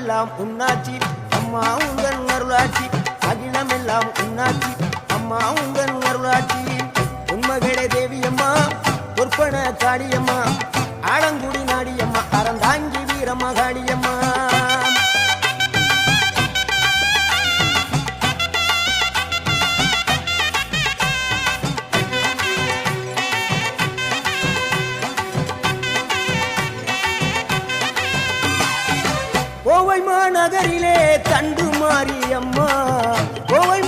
எல்லாம் உன்னாட்சி அம்மா உங்கள் அருளாட்சி அகிலம் எல்லாம் உன்னாட்சி அம்மா உங்கள் அருளாட்சி உண்மகளே தேவியம்மா பொற்பன காளியம்மா ஆலங்குடி நாடியம்மா அறந்தாங்கி வீரம்மா காளியம்மா கோவை மாநகரிலே தண்டு மாரியம்மா கோவை